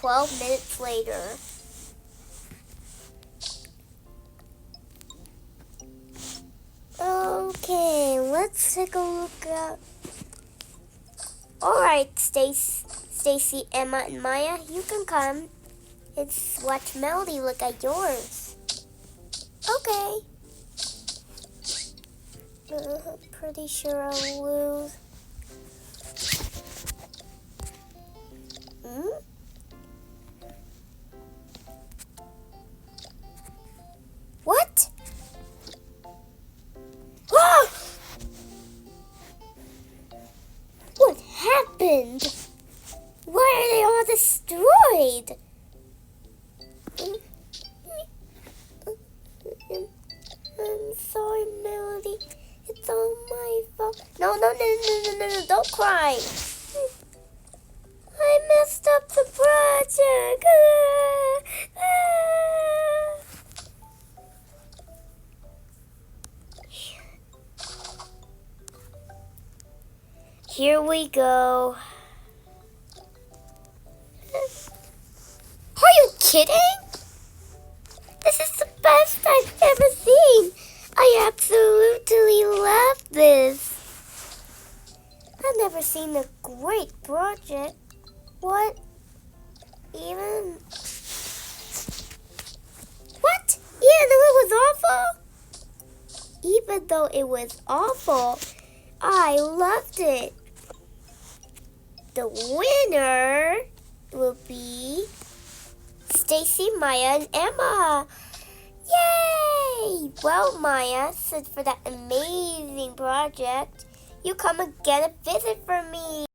12 minutes later. Okay, let's take a look at... Alright, Stacy, Emma, and Maya, you can come. It's watch Melody look at yours. Okay. Pretty sure I'll lose. What? Ah! What happened? Why are they all destroyed? I'm sorry, Melody. It's all my fault. No, don't cry. I messed up the project. Here we go. Are you kidding? This is the best I've ever seen. I absolutely love this. I've never seen a great project. What? Even? What? Even though it was awful, I loved it. The winner will be Stacy, Maya, and Emma. Yay! Well, Maya, since for that amazing project, you come and get a visit from me.